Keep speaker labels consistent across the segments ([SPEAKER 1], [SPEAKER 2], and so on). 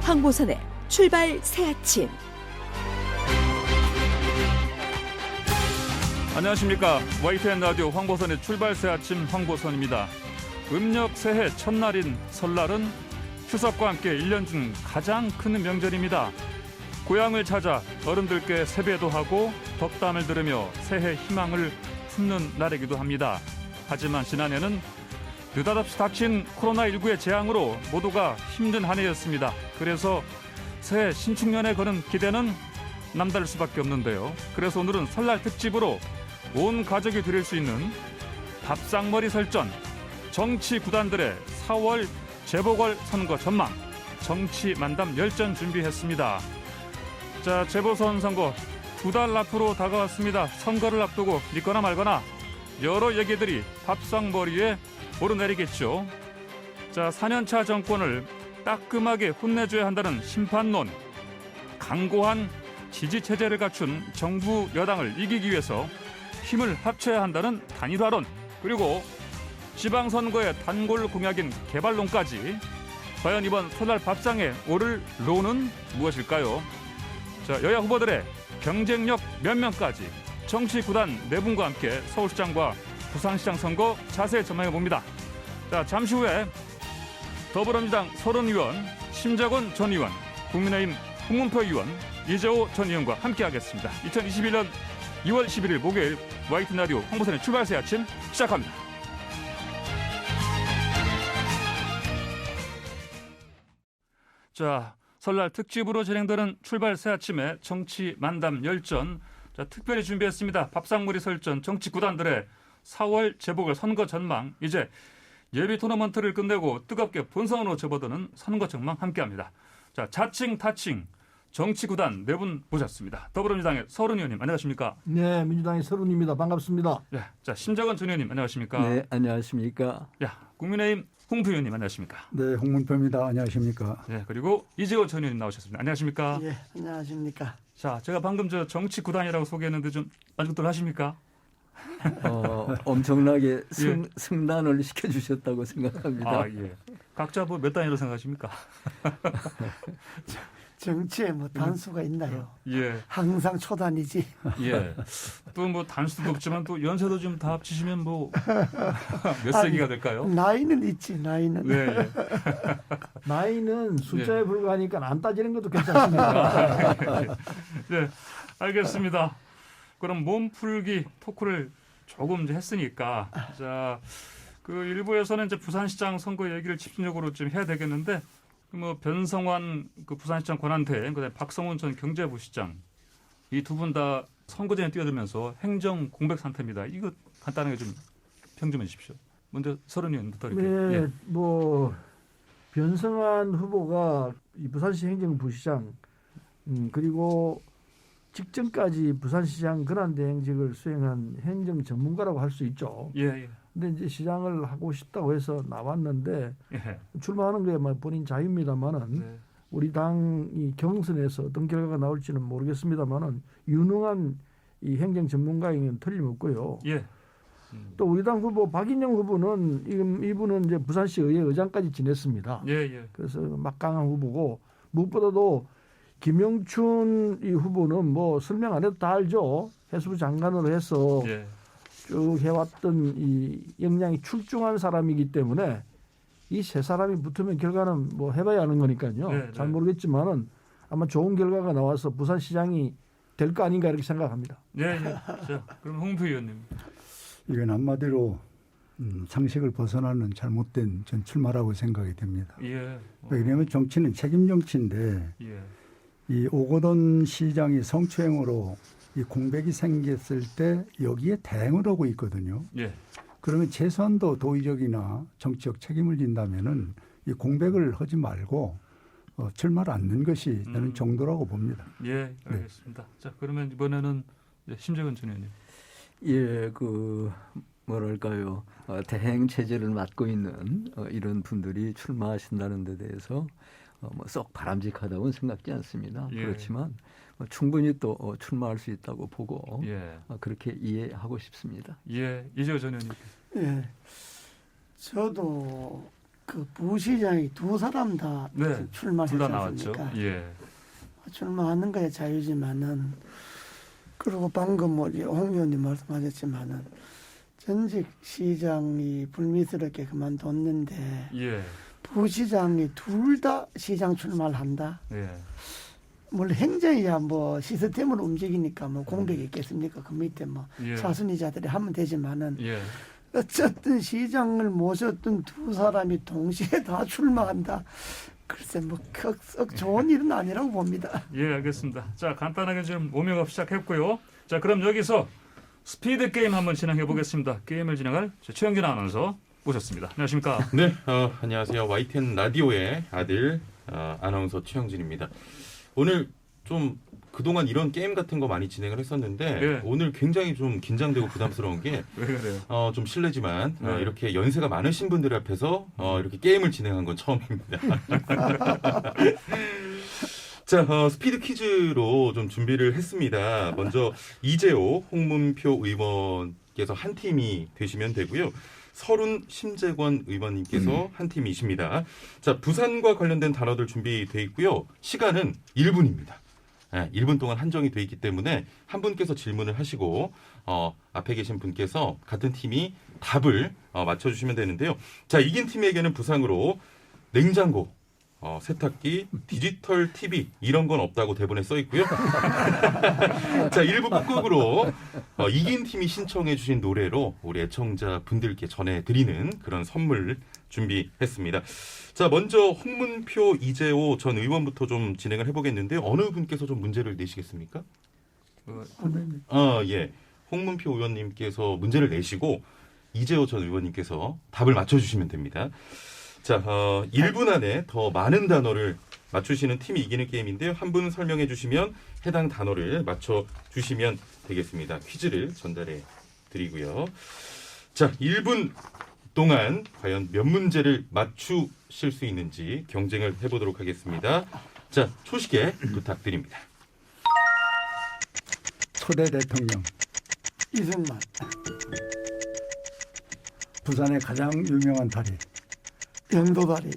[SPEAKER 1] 황보선의 출발 새 아침.
[SPEAKER 2] 안녕하십니까. YTN 라디오 황보선의 출발 새 아침 황보선입니다. 음력 새해 첫날인 설날은 추석과 함께 1년 중 가장 큰 명절입니다. 고향을 찾아 어른들께 세배도 하고 덕담을 들으며 새해 희망을 품는 날이기도 합니다. 하지만 지난해는 느닷없이 닥친 코로나19의 재앙으로 모두가 힘든 한 해였습니다. 그래서 새해 신축년에 거는 기대는 남다를 수밖에 없는데요. 그래서 오늘은 설날 특집으로 온 가족이 드릴 수 있는 밥상머리 설전, 정치 구단들의 4월 재보궐선거 전망, 정치 만담 열전 준비했습니다. 자, 재보선 선거 2달 앞으로 다가왔습니다. 선거를 앞두고 믿거나 말거나 여러 얘기들이 밥상머리에 오르내리겠죠. 자, 4년차 정권을 따끔하게 혼내줘야 한다는 심판론, 강고한 지지체제를 갖춘 정부 여당을 이기기 위해서 힘을 합쳐야 한다는 단일화론, 그리고 지방선거의 단골 공약인 개발론까지 과연 이번 설날 밥상에 오를 론은 무엇일까요? 자, 여야 후보들의 경쟁력 면면까지 정치 구단 네 분과 함께 서울시장과 부산시장 선거 자세히 전망해 봅니다. 자, 잠시 후에 더불어민주당 서른 의원, 심재권 전 의원, 국민의힘 홍문표 의원, 이재호 전 의원과 함께하겠습니다. 2021년 2월 11일 목요일 YTN 라디오 황보선의 출발 새 아침 시작합니다. 자, 설날 특집으로 진행되는 출발 새 아침의 정치 만담 열전. 자, 특별히 준비했습니다. 밥상머리 설전, 정치 구단들의 4월 재보궐선거 전망. 이제 예비 토너먼트를 끝내고 뜨겁게 본선으로 접어드는 선거 전망 함께합니다. 자, 자칭 타칭 정치 구단 네 분 모셨습니다. 더불어민주당의 서른 의원님 안녕하십니까?
[SPEAKER 3] 네, 민주당의 서른입니다. 반갑습니다.
[SPEAKER 2] 네, 자, 심재권 전 의원님 안녕하십니까?
[SPEAKER 4] 네, 안녕하십니까?
[SPEAKER 2] 야, 국민의힘 홍문표 의원님 안녕하십니까?
[SPEAKER 5] 네, 홍문표입니다. 안녕하십니까?
[SPEAKER 2] 네, 그리고 이재호 전 의원님 나오셨습니다. 안녕하십니까?
[SPEAKER 6] 예, 안녕하십니까?
[SPEAKER 2] 자, 제가 방금 저 정치 구단이라고 소개했는데 좀 만족들 하십니까?
[SPEAKER 4] 엄청나게
[SPEAKER 2] 예.
[SPEAKER 4] 승단을 시켜주셨다고 생각합니다.
[SPEAKER 2] 아, 예. 각자 뭐 몇 단위로 생각하십니까?
[SPEAKER 6] 정치에 뭐 단수가 있나요?
[SPEAKER 2] 예,
[SPEAKER 6] 항상 초단이지.
[SPEAKER 2] 예. 또 뭐 단수도 없지만 또 연세도 좀 다 합치시면 뭐 몇 세기가 될까요?
[SPEAKER 6] 나이는 있지, 나이는.
[SPEAKER 2] 네, 예.
[SPEAKER 3] 나이는 숫자에
[SPEAKER 2] 예.
[SPEAKER 3] 불과하니까 안 따지는 것도 괜찮습니다.
[SPEAKER 2] 네, 알겠습니다. 그럼 몸풀기 토크를 조금 이제 했으니까, 자, 그 일부에서는 이제 부산시장 선거 얘기를 집중적으로 좀 해야 되겠는데, 뭐 변성환 그 부산시장 권한대행, 그다음에 박성훈 전 경제부시장 이 두 분 다 선거전에 뛰어들면서 행정 공백 상태입니다. 이거 간단하게 좀 평 좀 해주십시오. 먼저 서른 의원부터 이렇게.
[SPEAKER 3] 네,
[SPEAKER 2] 예.
[SPEAKER 3] 뭐 변성환 후보가 이 부산시 행정부시장 그리고 직전까지 부산시장 권한대행직을 수행한 행정 전문가라고 할 수 있죠.
[SPEAKER 2] 예, 예.
[SPEAKER 3] 근데 이제 시장을 하고 싶다고 해서 나왔는데
[SPEAKER 2] 예.
[SPEAKER 3] 출마하는 게 뭐 본인 자유입니다만은
[SPEAKER 2] 네.
[SPEAKER 3] 우리 당이 경선에서 어떤 결과가 나올지는 모르겠습니다만은 유능한 이 행정 전문가에게는 틀림없고요.
[SPEAKER 2] 예.
[SPEAKER 3] 또 우리 당 후보 박인영 후보는 이분은 이제 부산시 의회 의장까지 지냈습니다.
[SPEAKER 2] 예, 예.
[SPEAKER 3] 그래서 막강한 후보고 무엇보다도 김영춘 이 후보는 뭐 설명 안 해도 다 알죠. 해수부 장관으로 해서
[SPEAKER 2] 예.
[SPEAKER 3] 쭉 해왔던 이 역량이 출중한 사람이기 때문에 이 세 사람이 붙으면 결과는 뭐 해봐야 하는 거니까요.
[SPEAKER 2] 네,
[SPEAKER 3] 잘
[SPEAKER 2] 네.
[SPEAKER 3] 모르겠지만은 아마 좋은 결과가 나와서 부산시장이 될 거 아닌가 이렇게 생각합니다.
[SPEAKER 2] 예, 예. 자, 그럼 홍문표 의원님.
[SPEAKER 5] 이건 한마디로 상식을 벗어나는 잘못된 전 출마라고 생각이 됩니다.
[SPEAKER 2] 예.
[SPEAKER 5] 왜냐하면 정치는 책임 정치인데
[SPEAKER 2] 예.
[SPEAKER 5] 이 오거돈 시장이 성추행으로 이 공백이 생겼을 때 여기에 대응을 하고 있거든요.
[SPEAKER 2] 예.
[SPEAKER 5] 그러면 최소한도 도의적이나 정치적 책임을 진다면은 이 공백을 하지 말고 출마를 않는 것이 저는 정도라고 봅니다.
[SPEAKER 2] 예, 알겠습니다. 자, 그러면 이번에는 심재권 전 의원님.
[SPEAKER 4] 예, 그 뭐랄까요, 대행 체제를 맡고 있는 이런 분들이 출마하신다는 데 대해서 뭐 썩 바람직하다고는 생각지 않습니다.
[SPEAKER 2] 예.
[SPEAKER 4] 그렇지만 충분히 또 출마할 수 있다고 보고
[SPEAKER 2] 예.
[SPEAKER 4] 그렇게 이해하고 싶습니다.
[SPEAKER 2] 예, 이재호 전 의원님.
[SPEAKER 6] 예, 저도 그 부시장이 두 사람 다
[SPEAKER 2] 네, 둘 다
[SPEAKER 6] 출마했지
[SPEAKER 2] 나왔죠.
[SPEAKER 6] 않습니까?
[SPEAKER 2] 예.
[SPEAKER 6] 출마하는 거에 자유지만은 그리고 방금 우리 홍 의원님 말씀하셨지만은 전직 시장이 불미스럽게 그만뒀는데
[SPEAKER 2] 예.
[SPEAKER 6] 부시장이 둘 다 시장 출마를 한다.
[SPEAKER 2] 예.
[SPEAKER 6] 물론 행정이야 뭐 시스템으로 움직이니까 뭐 공백이 있겠습니까? 그 밑에 뭐
[SPEAKER 2] 예.
[SPEAKER 6] 사순위자들이 하면 되지만은
[SPEAKER 2] 예.
[SPEAKER 6] 어쨌든 시장을 모셨던 두 사람이 동시에 다 출마한다. 글쎄 뭐썩 좋은 일은 아니라고 봅니다.
[SPEAKER 2] 예, 알겠습니다. 자, 간단하게 좀 오명업 시작했고요. 자, 그럼 여기서 스피드 게임 한번 진행해 보겠습니다. 게임을 진행할 최영진 아나운서 모셨습니다. 안녕하십니까?
[SPEAKER 7] 네, 안녕하세요. YTN 라디오의 아들 아나운서 최영진입니다. 오늘 좀 그동안 이런 게임 같은 거 많이 진행을 했었는데
[SPEAKER 2] 예.
[SPEAKER 7] 오늘 굉장히 좀 긴장되고 부담스러운 게
[SPEAKER 2] 왜 그래요?
[SPEAKER 7] 좀 실례지만
[SPEAKER 2] 네.
[SPEAKER 7] 이렇게 연세가 많으신 분들 앞에서 이렇게 게임을 진행한 건 처음입니다. 자, 스피드 퀴즈로 좀 준비를 했습니다. 먼저 이재호 홍문표 의원께서 한 팀이 되시면 되고요. 서른 심재권 의원님께서 한 팀이십니다. 자, 부산과 관련된 단어들 준비되어 있고요. 시간은 1분입니다. 네, 1분 동안 한정이 돼 있기 때문에 한 분께서 질문을 하시고 앞에 계신 분께서 같은 팀이 답을 맞춰주시면 되는데요. 자, 이긴 팀에게는 부상으로 냉장고, 세탁기, 디지털 TV 이런 건 없다고 대본에 써 있고요. 자, 1부 끝곡으로 이긴 팀이 신청해 주신 노래로 우리 애청자 분들께 전해드리는 그런 선물 준비했습니다. 자, 먼저 홍문표 이재호 전 의원부터 좀 진행을 해보겠는데요. 어느 분께서 좀 문제를 내시겠습니까? 예. 홍문표 의원님께서 문제를 내시고 이재호 전 의원님께서 답을 맞춰주시면 됩니다. 자, 1분 안에 더 많은 단어를 맞추시는 팀이 이기는 게임인데요. 한 분 설명해 주시면 해당 단어를 맞춰주시면 되겠습니다. 퀴즈를 전달해 드리고요. 자, 1분 동안 과연 몇 문제를 맞추실 수 있는지 경쟁을 해보도록 하겠습니다. 자, 초식에 부탁드립니다.
[SPEAKER 5] 초대 대통령,
[SPEAKER 6] 이승만,
[SPEAKER 5] 부산의 가장 유명한 다리,
[SPEAKER 6] 영도다리,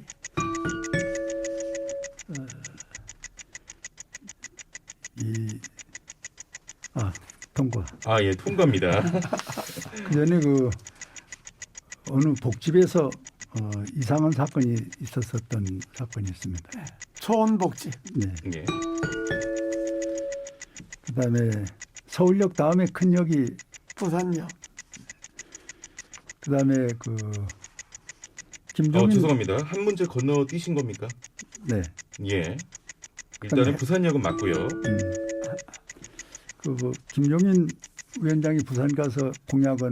[SPEAKER 5] 통과.
[SPEAKER 7] 예, 통과입니다.
[SPEAKER 5] 그 전에 그 어느 복집에서 이상한 사건이 있었었던 사건이 있습니다.
[SPEAKER 6] 초원복지,
[SPEAKER 5] 네.
[SPEAKER 7] 예.
[SPEAKER 5] 그다음에 서울역 다음에 큰 역이
[SPEAKER 6] 부산역,
[SPEAKER 5] 그다음에 그 김종인
[SPEAKER 7] 죄송합니다. 한 문제 건너 뛰신 겁니까?
[SPEAKER 5] 네.
[SPEAKER 7] 예. 일단은 부산역은 맞고요.
[SPEAKER 5] 그 김종인 위원장이 부산 가서 공약은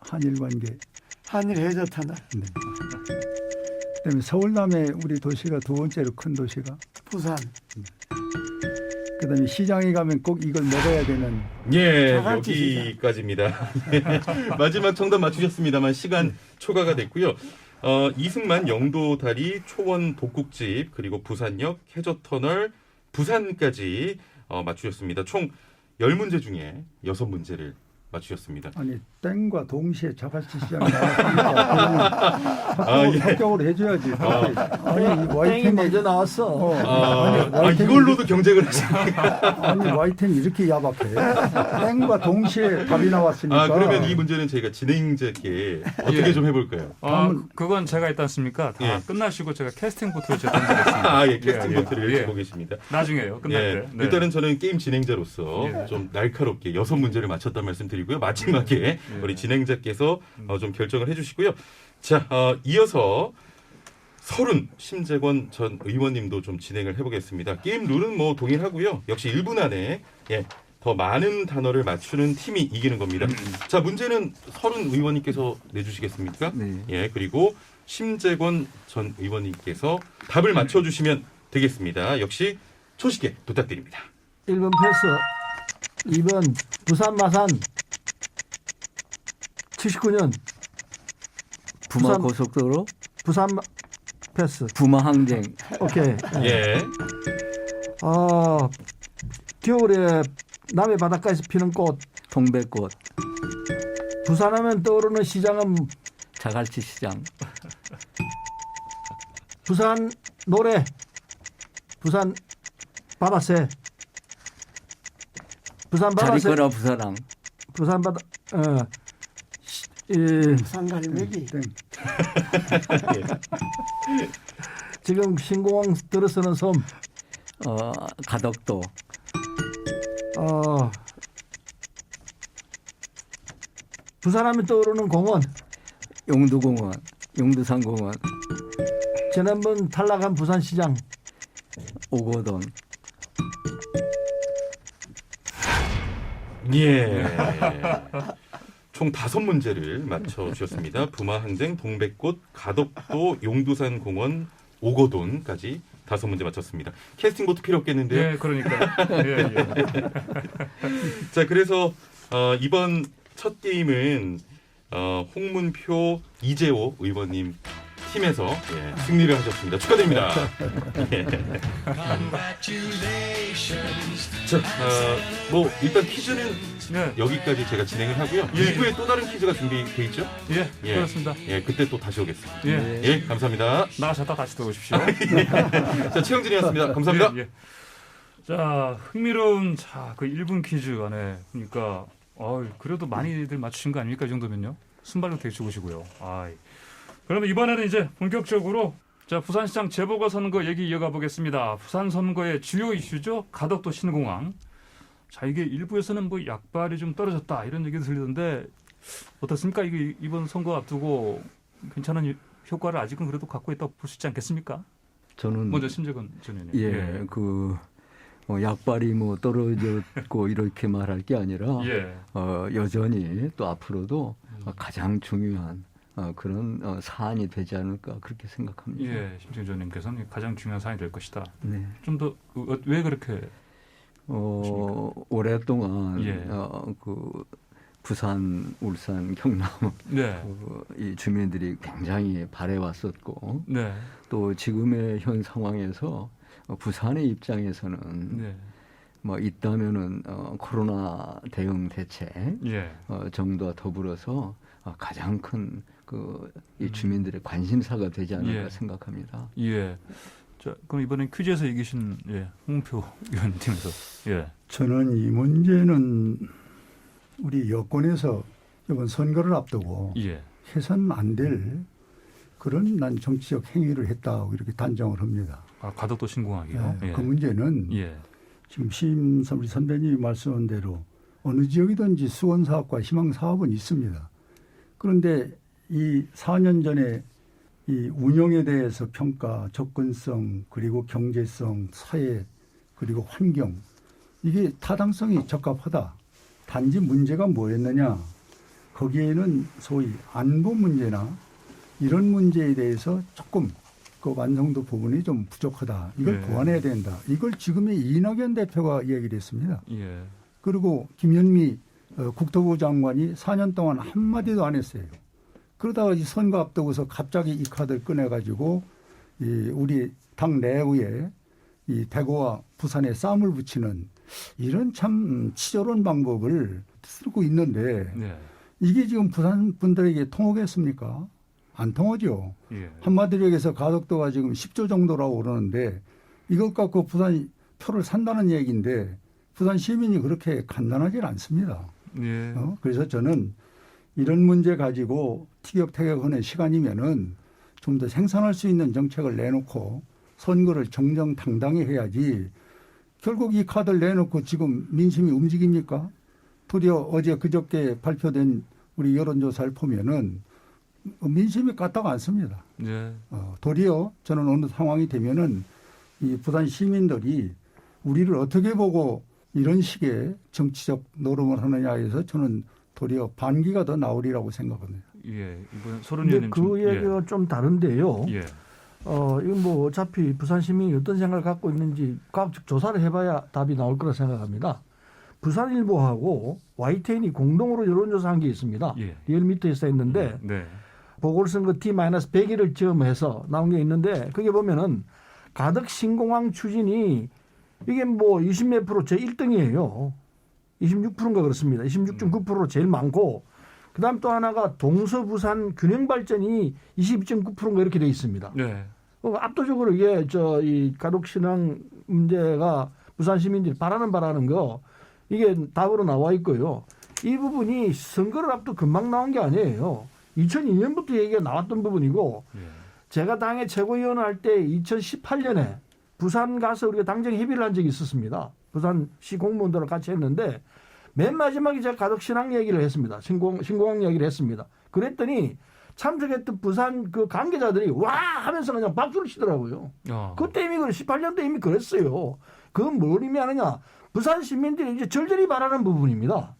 [SPEAKER 5] 한일 관계.
[SPEAKER 6] 한일 해저 터널,
[SPEAKER 5] 네. 그다음에 서울 다음에 우리 도시가 두 번째로 큰 도시가.
[SPEAKER 6] 부산,
[SPEAKER 5] 그다음에 시장에 가면 꼭 이걸 먹어야 되는.
[SPEAKER 7] 예,
[SPEAKER 6] 자갈치 시장.
[SPEAKER 7] 여기까지입니다. 마지막 정답 맞추셨습니다만 시간 초과가 됐고요. 이승만 영도다리 초원 복국집 그리고 부산역 해저터널 부산까지 맞추셨습니다. 총 10문제 중에 6문제를 맞추셨습니다.
[SPEAKER 5] 아니 땡과 동시에 자갈치 시장이 나왔으니까
[SPEAKER 7] 예.
[SPEAKER 5] 합격을 해줘야지. 아니
[SPEAKER 3] 땡이
[SPEAKER 5] YTN
[SPEAKER 3] 먼저 나왔어.
[SPEAKER 7] 이걸로도 경쟁을 하십니까?
[SPEAKER 5] 아니 YTN 이렇게 야박해. 땡과 동시에 답이 나왔으니까.
[SPEAKER 7] 그러면 이 문제는 저희가 진행자께 어떻게
[SPEAKER 2] 예.
[SPEAKER 7] 좀 해볼까요?
[SPEAKER 2] 그건 제가 있지 않습니까? 다
[SPEAKER 7] 예.
[SPEAKER 2] 끝나시고 제가 캐스팅 보트를 제가 던지겠습니다.
[SPEAKER 7] 예, 캐스팅 보트를
[SPEAKER 2] 예.
[SPEAKER 7] 주고 계십니다.
[SPEAKER 2] 나중에요. 끝날
[SPEAKER 7] 예,
[SPEAKER 2] 때. 네.
[SPEAKER 7] 일단은 저는 게임 진행자로서
[SPEAKER 2] 예.
[SPEAKER 7] 좀 날카롭게 6문제를 맞췄단 말씀드리고요. 마지막에 우리 진행자께서 좀 결정을 해주시고요. 자, 이어서 서른 심재권 전 의원님도 좀 진행을 해보겠습니다. 게임 룰은 뭐 동일하고요. 역시 1분 안에 더 많은 단어를 맞추는 팀이 이기는 겁니다. 자, 문제는 서른 의원님께서 내주시겠습니까?
[SPEAKER 4] 네.
[SPEAKER 7] 예, 그리고 심재권 전 의원님께서 답을 맞춰주시면 되겠습니다. 역시 초식에 부탁드립니다.
[SPEAKER 3] 1번 패스, 2번 부산 마산, 79년
[SPEAKER 4] 부마
[SPEAKER 3] 부산-
[SPEAKER 4] 고속도로,
[SPEAKER 3] 부산 패스.
[SPEAKER 4] 부마 항쟁,
[SPEAKER 3] 오케이.
[SPEAKER 7] 예.
[SPEAKER 3] 겨울에 남해 바닷가에서 피는 꽃.
[SPEAKER 4] 동백꽃,
[SPEAKER 3] 부산하면 떠오르는 시장은
[SPEAKER 4] 자갈치 시장,
[SPEAKER 3] 부산 노래, 부산 바다새, 부산
[SPEAKER 4] 잘
[SPEAKER 3] 바다새,
[SPEAKER 4] 있거라 부사랑.
[SPEAKER 3] 부산 바다,
[SPEAKER 6] 상갈매기.
[SPEAKER 3] 지금 신공항 들어서는 섬,
[SPEAKER 4] 가덕도.
[SPEAKER 3] 부산하면 떠오르는 공원,
[SPEAKER 4] 용두공원. 용두산공원.
[SPEAKER 3] 지난번 탈락한 부산시장,
[SPEAKER 4] 오거돈.
[SPEAKER 7] 예. 총 5문제를 맞춰주셨습니다. 부마항쟁, 동백꽃, 가덕도, 용두산공원, 오거돈까지 5문제 맞췄습니다. 캐스팅보트 필요 없겠는데요.
[SPEAKER 2] 예, 그러니까. 예, 예.
[SPEAKER 7] 자, 그래서 이번 첫 게임은 홍문표 이재호 의원님 팀에서 승리를 하셨습니다. 축하드립니다. 예. 자, 뭐 일단 퀴즈는
[SPEAKER 2] 네.
[SPEAKER 7] 여기까지 제가 진행을 하고요.
[SPEAKER 2] 예.
[SPEAKER 7] 2부에 또 다른 퀴즈가 준비돼 있죠?
[SPEAKER 2] 예,
[SPEAKER 7] 예.
[SPEAKER 2] 그렇습니다.
[SPEAKER 7] 예, 그때 또 다시 오겠습니다.
[SPEAKER 2] 예.
[SPEAKER 7] 예, 감사합니다.
[SPEAKER 2] 나가셨다 다시 들어오십시오.
[SPEAKER 7] 자, 최영진이었습니다. 감사합니다.
[SPEAKER 2] 예, 예. 자, 흥미로운 그 1분 퀴즈 안에 그러니까 그래도 많이들 맞추신 거 아닙니까? 이 정도면요. 순발력 되게 좋으시고요. 그러면 이번에는 이제 본격적으로 자, 부산시장 재보궐선거 얘기 이어가 보겠습니다. 부산 선거의 주요 이슈죠. 가덕도 신공항. 자, 이게 일부에서는 뭐 약발이 좀 떨어졌다 이런 얘기도 들리던데 어떻습니까? 이게 이번 선거 앞두고 괜찮은 효과를 아직은 그래도 갖고 있다고 볼 수 있지 않겠습니까?
[SPEAKER 4] 저는
[SPEAKER 2] 먼저 심재건 전 의원님.
[SPEAKER 4] 예, 약발이 뭐 떨어졌고 이렇게 말할 게 아니라
[SPEAKER 2] 예.
[SPEAKER 4] 여전히 또 앞으로도 가장 중요한 그런 사안이 되지 않을까 그렇게 생각합니다.
[SPEAKER 2] 예, 심재건 전 의원님께서는 가장 중요한 사안이 될 것이다.
[SPEAKER 4] 네.
[SPEAKER 2] 좀 더 왜 그렇게?
[SPEAKER 4] 오랫동안
[SPEAKER 2] 예.
[SPEAKER 4] 부산, 울산, 경남
[SPEAKER 2] 네.
[SPEAKER 4] 이 주민들이 굉장히 바래왔었고
[SPEAKER 2] 네.
[SPEAKER 4] 또 지금의 현 상황에서 부산의 입장에서는
[SPEAKER 2] 네.
[SPEAKER 4] 뭐 있다면은 코로나 대응 대책
[SPEAKER 2] 예.
[SPEAKER 4] 정도와 더불어서 가장 큰 이 주민들의 관심사가 되지 않을까
[SPEAKER 2] 예.
[SPEAKER 4] 생각합니다.
[SPEAKER 2] 예. 자, 그럼 이번엔 퀴즈에서 이기신 홍문표 의원님에서
[SPEAKER 5] 저는 이 문제는 우리 여권에서 이번 선거를 앞두고 해서는 안 될 그런 난 정치적 행위를 했다고 이렇게 단정을 합니다.
[SPEAKER 2] 가덕도 신공항이요.
[SPEAKER 5] 그 문제는 지금 우리 선배님이 말씀한 대로 어느 지역이든지 수원 사업과 희망 사업은 있습니다. 그런데 이 4년 전에 이 운영에 대해서 평가, 접근성, 그리고 경제성, 사회, 그리고 환경 이게 타당성이 적합하다. 단지 문제가 뭐였느냐? 거기에는 소위 안보 문제나 이런 문제에 대해서 조금 그 완성도 부분이 좀 부족하다. 이걸 보완해야 된다. 이걸 지금의 이낙연 대표가 얘기를 했습니다. 그리고 김현미 국토부 장관이 4년 동안 한마디도 안 했어요. 그러다가 이 선거 앞두고서 갑자기 이 카드를 꺼내가지고 우리 당 내부에 이 대구와 부산에 싸움을 붙이는 이런 참 치졸한 방법을 쓰고 있는데 이게 지금 부산 분들에게 통하겠습니까? 안 통하죠. 한마디로 얘기해서 가덕도가 지금 10조 정도라고 그러는데 이것 갖고 부산이 표를 산다는 얘기인데 부산 시민이 그렇게 간단하지는 않습니다. 그래서 저는 이런 문제 가지고 티격태격하는 시간이면은 좀 더 생산할 수 있는 정책을 내놓고 선거를 정정당당히 해야지 결국 이 카드를 내놓고 지금 민심이 움직입니까? 도리어 어제 그저께 발표된 우리 여론조사를 보면은 민심이 까딱 않습니다. 도리어 저는 어느 상황이 되면은 이 부산 시민들이 우리를 어떻게 보고 이런 식의 정치적 노름을 하느냐에서 저는 도리어 반기가 더 나오리라고 생각합니다.
[SPEAKER 2] 이번 소론
[SPEAKER 3] 근데
[SPEAKER 2] 의원님
[SPEAKER 3] 그 얘기가 좀 다른데요. 이건 뭐 어차피 부산 시민이 어떤 생각을 갖고 있는지 과학적 조사를 해봐야 답이 나올 거라 생각합니다. 부산일보하고 YTN이 공동으로 여론조사한 게 있습니다. 리얼미터에서 했는데 보궐선거 T-100일을 즈음해서 나온 게 있는데 그게 보면은 가덕 신공항 추진이 이게 뭐 20몇 프로 제 1등이에요. 26%인가 그렇습니다. 26.9%로 제일 많고 그다음 또 하나가 동서부산 균형발전이 22.9%인가 이렇게 돼 있습니다. 압도적으로 이게 이 가덕 신앙 문제가 부산 시민들이 바라는 거 이게 답으로 나와 있고요. 이 부분이 선거를 앞두고 금방 나온 게 아니에요. 2002년부터 얘기가 나왔던 부분이고 제가 당의 최고위원을 할 때 2018년에 부산 가서 우리가 당정 협의를 한 적이 있었습니다. 부산시 공무원들과 같이 했는데 맨 마지막에 제가 가덕 신앙 얘기를 했습니다. 신공항 얘기를 했습니다. 그랬더니 참석했던 부산 그 관계자들이 와 하면서 그냥 박수를 치더라고요. 그때 이미 18년도 이미 그랬어요. 그건 뭘 의미하느냐? 부산 시민들이 이제 절절히 바라는 부분입니다.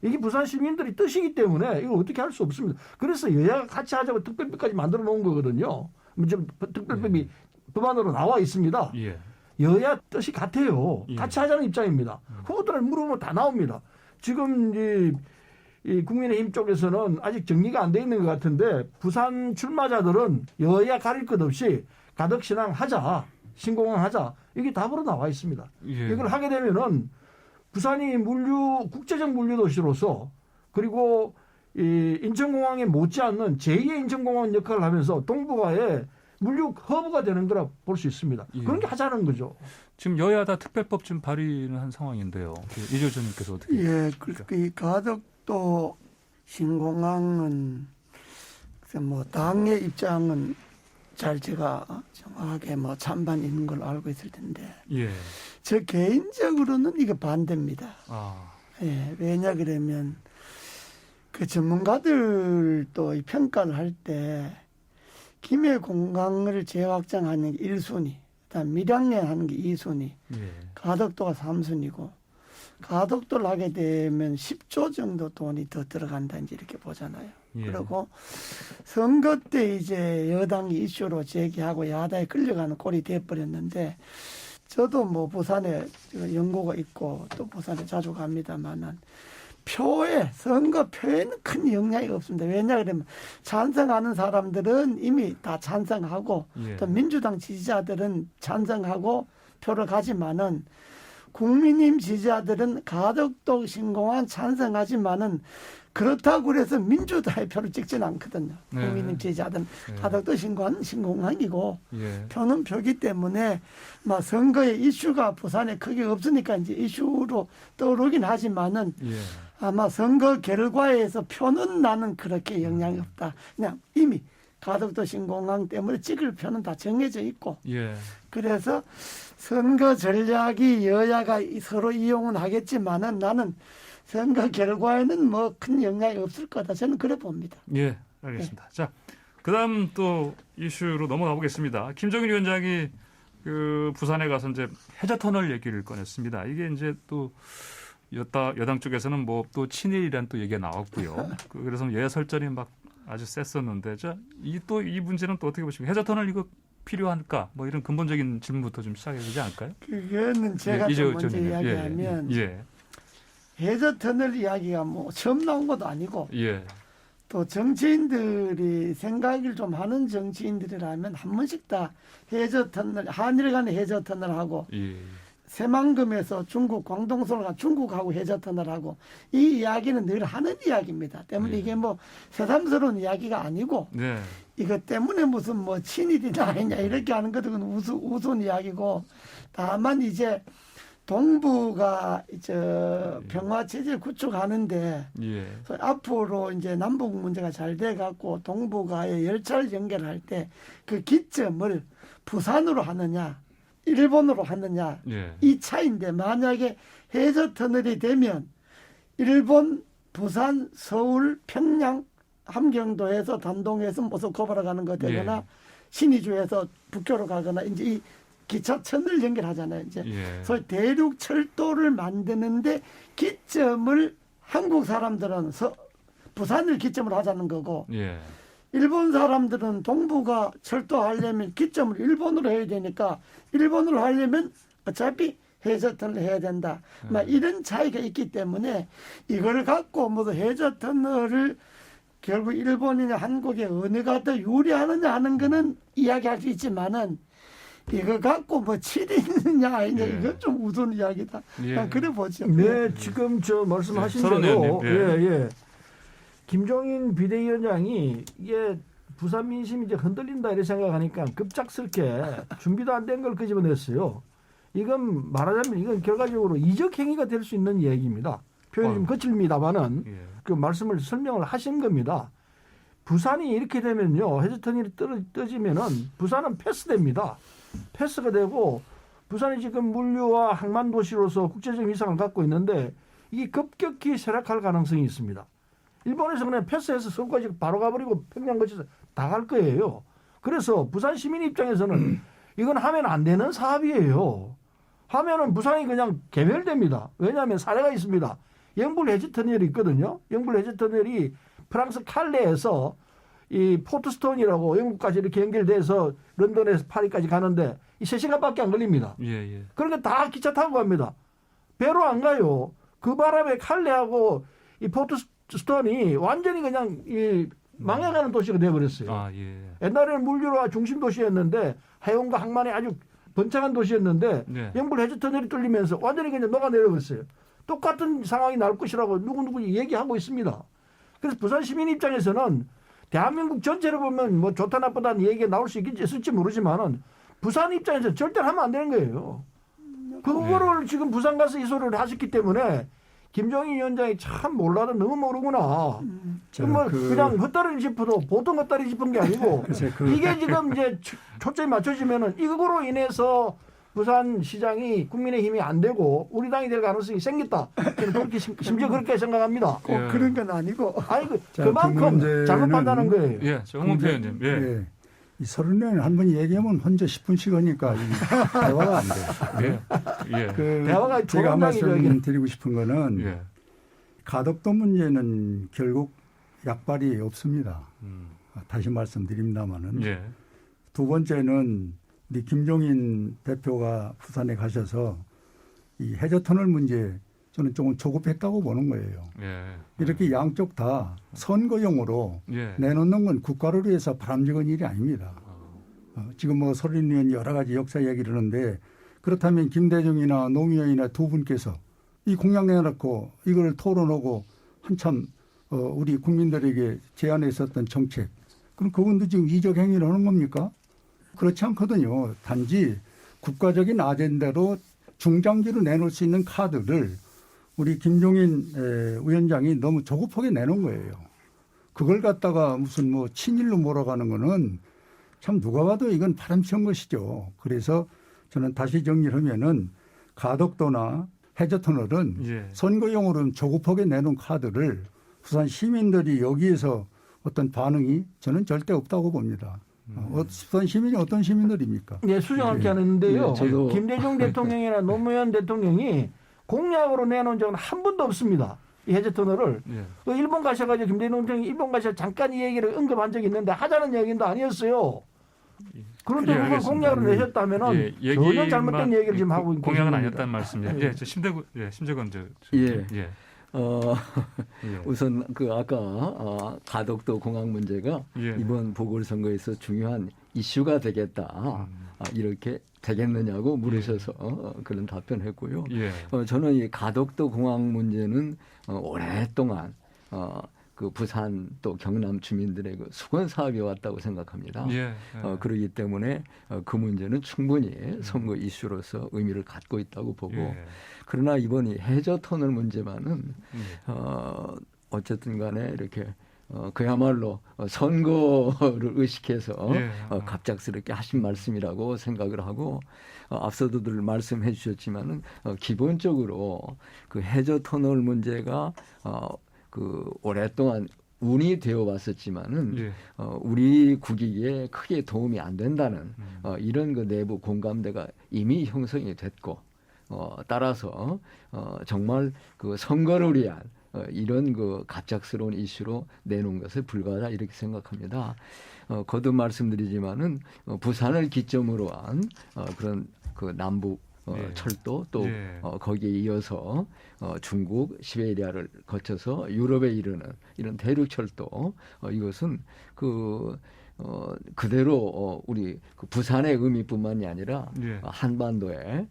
[SPEAKER 3] 이게 부산 시민들이 뜻이기 때문에 이걸 어떻게 할 수 없습니다. 그래서 여야가 같이 하자고 특별법까지 만들어 놓은 거거든요. 지금 특별법이 법안으로 나와 있습니다.
[SPEAKER 2] 예.
[SPEAKER 3] 여야 뜻이 같아요.
[SPEAKER 2] 예.
[SPEAKER 3] 같이 하자는 입장입니다. 후보들을 물으면 다 나옵니다. 지금 이 국민의힘 쪽에서는 아직 정리가 안 돼 있는 것 같은데 부산 출마자들은 여야 가릴 것 없이 가덕신앙 하자, 신공항 하자 이게 답으로 나와 있습니다.
[SPEAKER 2] 예.
[SPEAKER 3] 이걸 하게 되면은 부산이 국제적 물류 도시로서 그리고 이 인천공항에 못지않는 제2의 인천공항 역할을 하면서 동북아의 물류 허브가 되는 거라 볼 수 있습니다.
[SPEAKER 2] 예.
[SPEAKER 3] 그런 게 하자는 거죠.
[SPEAKER 2] 지금 여야 다 특별법 지금 발의를 한 상황인데요. 이조 의원님께서 어떻게?
[SPEAKER 6] 예, 이 가덕도 신공항은 뭐 당의 입장은 잘 제가 정확하게 뭐 찬반 있는 걸로 알고 있을 텐데,
[SPEAKER 2] 예.
[SPEAKER 6] 저 개인적으로는 이거 반대입니다. 예, 왜냐 그러면 그 전문가들도 이 평가를 할 때 김해 공항을 재확장하는 게 1순위, 그다음 밀양에 하는 게 2순위,
[SPEAKER 2] 예.
[SPEAKER 6] 가덕도가 3순위고 가덕도를 하게 되면 10조 정도 돈이 더 들어간다 이제 이렇게 보잖아요.
[SPEAKER 2] 예.
[SPEAKER 6] 그리고 선거 때 이제 여당이 이슈로 제기하고 야당에 끌려가는 꼴이 돼버렸는데 저도 뭐 부산에 연고가 있고 또 부산에 자주 갑니다만은 선거 표에는 큰 영향이 없습니다. 왜냐 그러면 찬성하는 사람들은 이미 다 찬성하고
[SPEAKER 2] 예.
[SPEAKER 6] 또 민주당 지지자들은 찬성하고 표를 가지만은 국민의힘 지지자들은 가덕도 신공항 찬성하지만은 그렇다고 그래서 민주당의 표를 찍지는 않거든요.
[SPEAKER 2] 네.
[SPEAKER 6] 국민의힘 지지자들은
[SPEAKER 2] 네.
[SPEAKER 6] 가덕도 신공항은 신공항이고
[SPEAKER 2] 예.
[SPEAKER 6] 표는 표기 때문에 막 선거에 이슈가 부산에 크게 없으니까 이제 이슈로 떠오르긴 하지만은
[SPEAKER 2] 예.
[SPEAKER 6] 아마 선거 결과에서 표는 나는 그렇게 영향이 없다. 그냥 이미 가덕도 신공항 때문에 찍을 표는 다 정해져 있고
[SPEAKER 2] 예.
[SPEAKER 6] 그래서 선거 전략이 여야가 서로 이용은 하겠지만은 나는 선거 결과에는 뭐 큰 영향이 없을 거다. 저는 그래 봅니다.
[SPEAKER 2] 예, 알겠습니다. 자, 그다음 또 이슈로 넘어가 보겠습니다. 김정일 위원장이 그 부산에 가서 이제 해저터널 얘기를 꺼냈습니다. 이게 이제 또 여당 쪽에서는 뭐 또 친일이란 또 얘기가 나왔고요. 그래서 여야 설전이 막 아주 셌었는데, 이 문제는 또 어떻게 보십니까? 해저터널 이거 필요할까? 뭐 이런 근본적인 질문부터 좀 시작해야 되지 않을까요?
[SPEAKER 6] 그거는 제가
[SPEAKER 2] 예,
[SPEAKER 6] 좀 먼저 이야기하면
[SPEAKER 2] 예.
[SPEAKER 6] 해저터널 이야기가 뭐 처음 나온 것도 아니고
[SPEAKER 2] 예.
[SPEAKER 6] 또 정치인들이 생각을 좀 하는 정치인들이라면 한 번씩 다 해저터널, 한일 간의 해저터널하고
[SPEAKER 2] 예.
[SPEAKER 6] 새만금에서 중국, 광동선을 가 중국하고 해저터널하고 이 이야기는 늘 하는 이야기입니다. 때문에
[SPEAKER 2] 예.
[SPEAKER 6] 이게 뭐 새삼스러운 이야기가 아니고
[SPEAKER 2] 네.
[SPEAKER 6] 이것 때문에 무슨 뭐 친일이나 아니냐 이렇게 하는 것도 우스운 이야기고 다만 이제 동부가 평화 체제 구축하는데
[SPEAKER 2] 예.
[SPEAKER 6] 앞으로 이제 남북 문제가 잘 돼 갖고 동북아의 열차를 연결할 때 그 기점을 부산으로 하느냐 일본으로 하느냐
[SPEAKER 2] 예.
[SPEAKER 6] 이 차이인데 만약에 해저터널이 되면 일본, 부산, 서울, 평양, 함경도에서 단동에서 모스크바로 가는 거 되거나
[SPEAKER 2] 예.
[SPEAKER 6] 신의주에서 북교로 가거나 이제 이 기차 터널 연결하잖아요. 이제
[SPEAKER 2] 예.
[SPEAKER 6] 소위 대륙 철도를 만드는데 기점을 한국 사람들은 부산을 기점으로 하자는 거고
[SPEAKER 2] 예.
[SPEAKER 6] 일본 사람들은 동부가 철도하려면 기점을 일본으로 해야 되니까 일본으로 하려면 어차피 해저터널을 해야 된다. 막 이런 차이가 있기 때문에 이걸 갖고 모두 해저터널을 결국 일본이나 한국의 어느가 더 유리하느냐 하는 거는 이야기할 수 있지만은 이거 갖고 뭐 칠이 있느냐 아니냐
[SPEAKER 2] 예.
[SPEAKER 6] 이건 좀 우스운 이야기다.
[SPEAKER 2] 예.
[SPEAKER 6] 그래 보죠.
[SPEAKER 3] 네, 지금 말씀하신
[SPEAKER 2] 네,
[SPEAKER 3] 대로
[SPEAKER 2] 예.
[SPEAKER 3] 예. 김종인 비대위원장이 이게 부산 민심이 이제 흔들린다 이렇게 생각하니까 급작스럽게 준비도 안 된 걸 끄집어냈어요. 이건 말하자면 이건 결과적으로 이적 행위가 될 수 있는 얘기입니다. 표현이 좀 거칠습니다만은
[SPEAKER 2] 예.
[SPEAKER 3] 그 말씀을 설명을 하신 겁니다. 부산이 이렇게 되면요, 해저터널이 떠지면은 부산은 패스됩니다. 패스가 되고 부산이 지금 물류와 항만 도시로서 국제적 위상을 갖고 있는데 이게 급격히 쇠락할 가능성이 있습니다. 일본에서 그냥 패스해서 서울까지 바로 가버리고 평양 거쳐서 다 갈 거예요. 그래서 부산 시민 입장에서는 이건 하면 안 되는 사업이에요. 하면은 부산이 그냥 개별됩니다. 왜냐하면 사례가 있습니다. 영불 해저터널이 있거든요. 영불 해저터널이 프랑스 칼레에서 이 포트스톤이라고 영국까지 이렇게 연결돼서 런던에서 파리까지 가는데 이 3시간밖에 안 걸립니다.
[SPEAKER 2] 예.
[SPEAKER 3] 그러니까 다 기차 타고 갑니다. 배로 안 가요. 그 바람에 칼레하고 이 포트스톤이 완전히 그냥 이 망해가는 도시가 되어버렸어요.
[SPEAKER 2] 아, 예.
[SPEAKER 3] 옛날에는 물류와 중심 도시였는데 해운과 항만이 아주 번창한 도시였는데
[SPEAKER 2] 네.
[SPEAKER 3] 영불 해저터널이 뚫리면서 완전히 그냥 녹아내려버렸어요. 똑같은 상황이 나올 것이라고 누구누구 얘기하고 있습니다. 그래서 부산 시민 입장에서는 대한민국 전체를 보면 뭐 좋다 나쁘다는 얘기가 나올 수 있을지 모르지만은 부산 입장에서 절대 하면 안 되는 거예요. 그거를 지금 부산 가서 이 소리를 하셨기 때문에 김종인 위원장이 참 몰라도 너무 모르구나. 뭐 그냥 헛다리 짚어도 보통 헛다리 짚은 게 아니고 이게 지금 이제 초점이 맞춰지면은 이거로 인해서 부산 시장이 국민의힘이 안 되고 우리 당이 될 가능성이 생겼다. 저는 그렇게 심지어 그렇게 생각합니다.
[SPEAKER 6] 꼭 그런 건 아니고.
[SPEAKER 3] 아니 그만큼 잘못 판단한 거예요.
[SPEAKER 2] 예, 홍문표 의원님. 예.
[SPEAKER 5] 이 30년에 한 번 얘기하면 혼자 10분씩 하니까 대화가 안 돼요.
[SPEAKER 2] 예.
[SPEAKER 3] 대화가
[SPEAKER 5] 제가 말씀드리고 싶은 거는 가덕도 문제는 결국 약발이 없습니다. 다시 말씀드립니다마는. 두 번째는 우리 김종인 대표가 부산에 가셔서 이 해저터널 문제 저는 조금 조급했다고 보는 거예요. 이렇게 양쪽 다 선거용으로 내놓는 건 국가를 위해서 바람직한 일이 아닙니다. 지금 뭐 소린 의원 여러 가지 역사 얘기를 하는데 그렇다면 김대중이나 노무현이나 두 분께서 이 공약 내놓고 이걸 토론하고 한참 우리 국민들에게 제안했었던 정책 그럼 그분도 지금 이적 행위를 하는 겁니까? 그렇지 않거든요. 단지 국가적인 아젠다로 중장기로 내놓을 수 있는 카드를 우리 김종인 위원장이 너무 조급하게 내놓은 거예요. 그걸 갖다가 무슨 뭐 친일로 몰아가는 거는 참 누가 봐도 이건 바람직한 것이죠. 그래서 저는 다시 정리를 하면은 가덕도나 해저터널은 선거용으로는 조급하게 내놓은 카드를 부산 시민들이 여기에서 어떤 반응이 저는 절대 없다고 봅니다. 부산 시민이 어떤 시민들입니까?
[SPEAKER 3] 네, 수정할 게 하는데요. 김대중 대통령이나 노무현 대통령이 공약으로 내놓은 적은 한 번도 없습니다. 이 해저터널을. 일본 가셔가지고 김대중 대통령이 일본 가셔 잠깐 이 얘기를 언급한 적이 있는데 하자는 얘기도 아니었어요. 그런데 그걸 공약으로 내셨다면은 전혀 잘못된 얘기를 지금 하고 있는
[SPEAKER 2] 공약은 아니었다는 말씀이에요. 예, 저 심재건
[SPEAKER 4] 우선 그 아까 가덕도 공항 문제가 이번 보궐선거에서 중요한 이슈가 되겠다. 이렇게 되겠느냐고 물으셔서 그런 답변했고요. 저는 이 가덕도 공항 문제는 오랫동안 그 부산 또 경남 주민들의 그 수건 사업이 왔다고 생각합니다. 그렇기 때문에 그 문제는 충분히 선거 이슈로서 의미를 갖고 있다고 보고 그러나 이번 이 해저터널 문제만은 어쨌든 간에 이렇게 그야말로 선거를 의식해서 갑작스럽게 하신 말씀이라고 생각을 하고 앞서도들 말씀해 주셨지만은 기본적으로 그 해저터널 문제가 그 오랫동안 운이 되어 왔었지만은 우리 국익에 크게 도움이 안 된다는 이런 그 내부 공감대가 이미 형성이 됐고 따라서 정말 그 선거를 위한 이런 그 갑작스러운 이슈로 내놓은 것을 불가하다 이렇게 생각합니다. 거듭 말씀드리지만은 부산을 기점으로 한 그런 그 남북 철도 또 거기에 이어서 중국 시베리아를 거쳐서 유럽에 이르는 이런 대륙 철도 이것은 그대로 우리 그 부산의 의미뿐만이 아니라 한반도에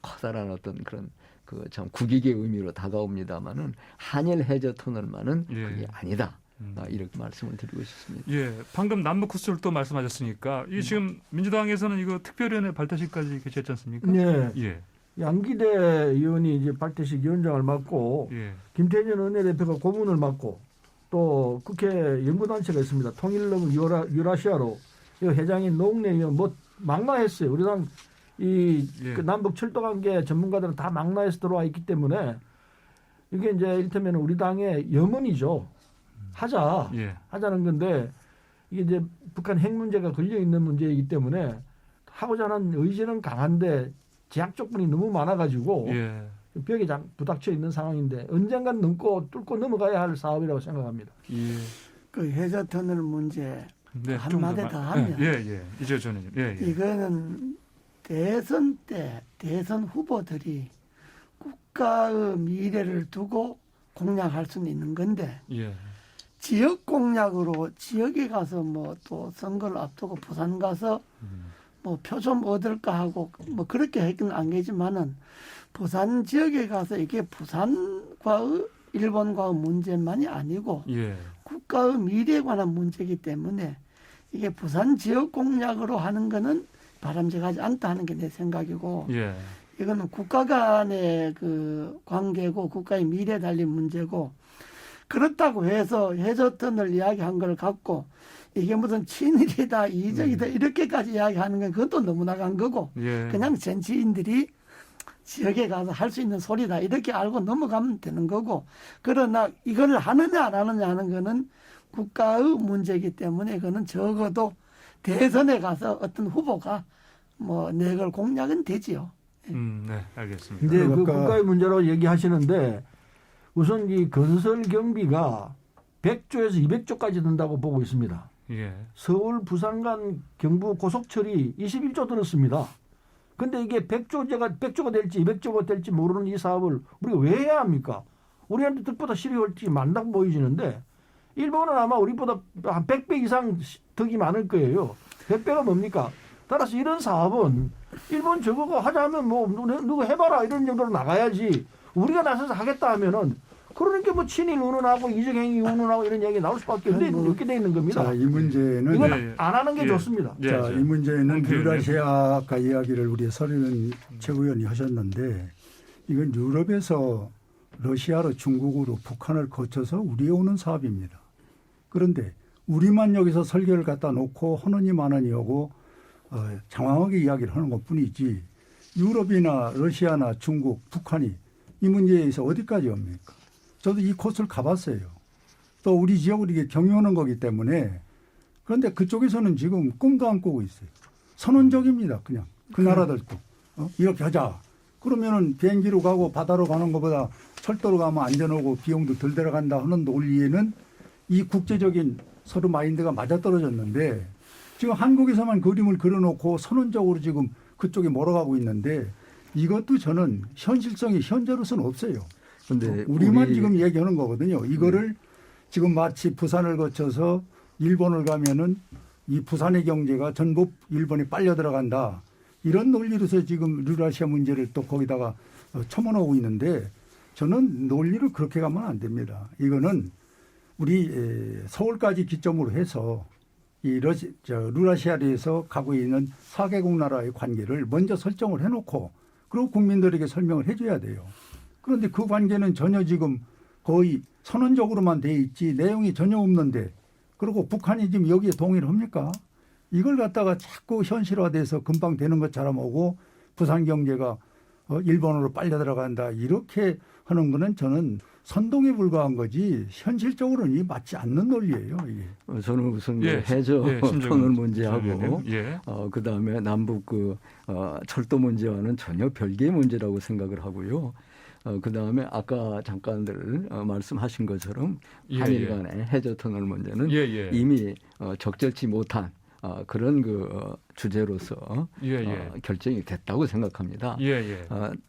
[SPEAKER 4] 커다란 어떤 그런 그 참 국익의 의미로 다가옵니다마는 한일 해저 터널만은 그게 아니다. 이렇게 말씀을 드리고 싶습니다.
[SPEAKER 2] 예, 방금 남북구술도 말씀하셨으니까 이 지금 민주당에서는 이거 특별위원회 발탁식까지 개최했지 않습니까?
[SPEAKER 3] 네.
[SPEAKER 2] 예.
[SPEAKER 3] 양기대 의원이 이제 발대식 위원장을 맡고
[SPEAKER 2] 예.
[SPEAKER 3] 김태년 원내대표가 고문을 맡고 또 국회 연구단체가 있습니다. 통일러브 유라시아로 이 회장인 노웅래 의원 뭐 망라했어요. 우리 당 이
[SPEAKER 2] 예.
[SPEAKER 3] 그 남북 철도 관계 전문가들은 다 망라해서 들어와 있기 때문에 이게 이제 이를테면 우리 당의 염원이죠. 하자는 건데 이게 이제 북한 핵 문제가 걸려 있는 문제이기 때문에 하고자 하는 의지는 강한데 제약 조건이 너무 많아가지고
[SPEAKER 2] 예.
[SPEAKER 3] 벽에 부닥쳐 있는 상황인데 언젠간 뚫고 넘어가야 할 사업이라고 생각합니다.
[SPEAKER 2] 예.
[SPEAKER 6] 그 해저터널 문제
[SPEAKER 2] 네,
[SPEAKER 6] 한마디 더 하면
[SPEAKER 2] 이제 저는
[SPEAKER 6] 이거는 대선 때 대선 후보들이 국가의 미래를 두고 공략할 수는 있는 건데
[SPEAKER 2] 예.
[SPEAKER 6] 지역 공략으로 지역에 가서 뭐 또 선거를 앞두고 부산 가서 뭐 표 좀 얻을까 하고 뭐 그렇게 했긴 안 계지만은 부산 지역에 가서 이게 부산과의 일본과의 문제만이 아니고
[SPEAKER 2] 예.
[SPEAKER 6] 국가의 미래에 관한 문제이기 때문에 이게 부산 지역 공략으로 하는 거는 바람직하지 않다 하는 게 내 생각이고
[SPEAKER 2] 예.
[SPEAKER 6] 이거는 국가 간의 그 관계고 국가의 미래에 달린 문제고 그렇다고 해서 해저턴을 이야기한 걸 갖고 이게 무슨 친일이다 이적이다 이렇게까지 이야기하는 건 그것도 너무 나간 거고
[SPEAKER 2] 예.
[SPEAKER 6] 그냥 정치인들이 지역에 가서 할 수 있는 소리다 이렇게 알고 넘어가면 되는 거고 그러나 이걸 하느냐 안 하느냐 하는 거는 국가의 문제이기 때문에 그거는 적어도 대선에 가서 어떤 후보가 뭐 내 걸 공략은 되지요.
[SPEAKER 2] 네, 알겠습니다.
[SPEAKER 3] 근데 그
[SPEAKER 5] 그러니까
[SPEAKER 3] 국가의 문제로 얘기하시는데 우선 이 건설 경비가 100조에서 200조까지 든다고 보고 있습니다.
[SPEAKER 2] 예.
[SPEAKER 3] 서울 부산 간 경부 고속철이 21조 들었습니다. 근데 이게 100조가 될지 200조가 될지 모르는 이 사업을 우리가 왜 해야 합니까? 우리한테 득보다 실이 훨씬 많다고 보여지는데 일본은 아마 우리보다 한 100배 이상 득이 많을 거예요. 100배가 뭡니까? 따라서 이런 사업은 일본 저거 하자면 뭐 누구 해봐라 이런 정도로 나가야지 우리가 나서서 하겠다 하면은 그러니까 뭐 친일 운운하고 이적행위 운운하고 이런 얘기 나올 수밖에 없게 돼 있는 겁니다.
[SPEAKER 5] 자, 이 문제는
[SPEAKER 3] 이건 안 하는 게 좋습니다.
[SPEAKER 5] 자, 이 문제는 유라시아 아까 이야기를 우리 서리는 최고위원이 하셨는데 이건 유럽에서 러시아로 중국으로 북한을 거쳐서 우리에 오는 사업입니다. 그런데 우리만 여기서 설계를 갖다 놓고 하느니 마느니 하고 장황하게 이야기를 하는 것뿐이지 유럽이나 러시아나 중국, 북한이 이 문제에 대해서 어디까지 옵니까? 저도 이 코스를 가봤어요. 또 우리 지역으로 이게 경유하는 거기 때문에 그런데 그쪽에서는 지금 꿈도 안 꾸고 있어요. 선언적입니다. 그냥 그 나라들도 이렇게 하자. 그러면은 비행기로 가고 바다로 가는 것보다 철도로 가면 안전하고 비용도 덜 들어간다 하는 논리에는 이 국제적인 서로 마인드가 맞아떨어졌는데 지금 한국에서만 그림을 그려놓고 선언적으로 지금 그쪽에 몰아가고 있는데 이것도 저는 현실성이 현재로서는 없어요.
[SPEAKER 4] 근데
[SPEAKER 5] 우리만 지금 얘기하는 거거든요. 이거를 지금 마치 부산을 거쳐서 일본을 가면은 이 부산의 경제가 전부 일본에 빨려 들어간다. 이런 논리로서 지금 유라시아 문제를 또 거기다가 첨언하고 있는데 저는 논리를 그렇게 가면 안 됩니다. 이거는 우리 서울까지 기점으로 해서 이 유라시아에서 가고 있는 4개국 나라의 관계를 먼저 설정을 해놓고 그리고 국민들에게 설명을 해줘야 돼요. 그런데 그 관계는 전혀 지금 거의 선언적으로만 돼 있지 내용이 전혀 없는데 그리고 북한이 지금 여기에 동의를 합니까? 이걸 갖다가 자꾸 현실화돼서 금방 되는 것처럼 오고 부산 경제가 일본으로 빨려 들어간다 이렇게 하는 거는 저는 선동에 불과한 거지 현실적으로는 이 맞지 않는 논리예요. 이게.
[SPEAKER 4] 저는 우선 해저 터널 문제하고 그다음에 남북 철도 문제와는 전혀 별개의 문제라고 생각을 하고요. 그다음에 아까 잠깐들 말씀하신 것처럼 한일 간의 해저 터널 문제는 이미 적절치 못한 그런 주제로서 결정이 됐다고 생각합니다.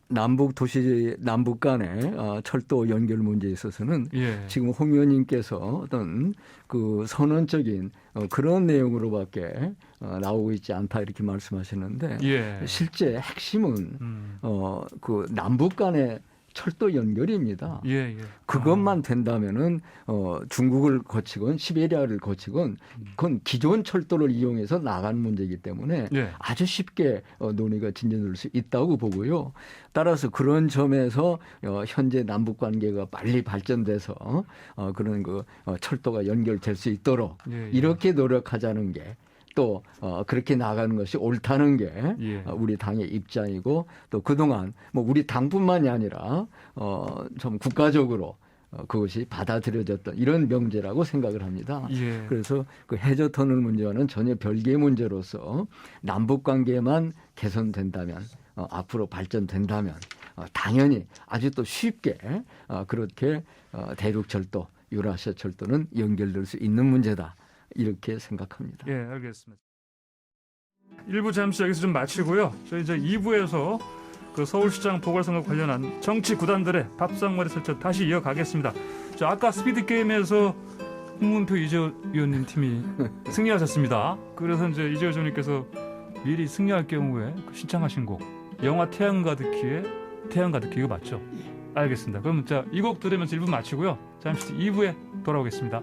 [SPEAKER 4] 남북 도시 남북 간의 철도 연결 문제에 있어서는 지금 홍 의원님께서 어떤 그 선언적인 그런 내용으로밖에 나오고 있지 않다 이렇게 말씀하시는데 실제 핵심은 그 남북 간의 철도 연결입니다.
[SPEAKER 2] 예.
[SPEAKER 4] 그것만 된다면은 중국을 거치건 시베리아를 거치건 그건 기존 철도를 이용해서 나가는 문제이기 때문에
[SPEAKER 2] 예.
[SPEAKER 4] 아주 쉽게 논의가 진전될 수 있다고 보고요. 따라서 그런 점에서 현재 남북 관계가 빨리 발전돼서 그런 철도가 연결될 수 있도록
[SPEAKER 2] 예.
[SPEAKER 4] 이렇게 노력하자는 게 또 그렇게 나가는 것이 옳다는 게
[SPEAKER 2] 예.
[SPEAKER 4] 우리 당의 입장이고 또 그동안 뭐 우리 당뿐만이 아니라 좀 국가적으로 그것이 받아들여졌던 이런 명제라고 생각을 합니다.
[SPEAKER 2] 예.
[SPEAKER 4] 그래서 그 해저 터널 문제와는 전혀 별개의 문제로서 남북 관계만 개선된다면 앞으로 발전된다면 당연히 아주 또 쉽게 그렇게 대륙철도, 유라시아 철도는 연결될 수 있는 문제다. 이렇게 생각합니다.
[SPEAKER 2] 예, 알겠습니다. 1부 잠시 여기서 좀 마치고요. 저희 이제 2부에서 그 서울시장 보궐선거 관련한 정치 구단들의 밥상머리 설전 다시 이어가겠습니다. 저 아까 스피드 게임에서 홍문표 이재호 의원님 팀이 승리하셨습니다. 그래서 이제 이재호 의원님께서 미리 승리할 경우에 신청하신 곡 영화 태양 가득히의 태양 가득히 이거 맞죠? 알겠습니다. 그럼 이 곡 들으면서 1부 마치고요. 잠시 2부에 돌아오겠습니다.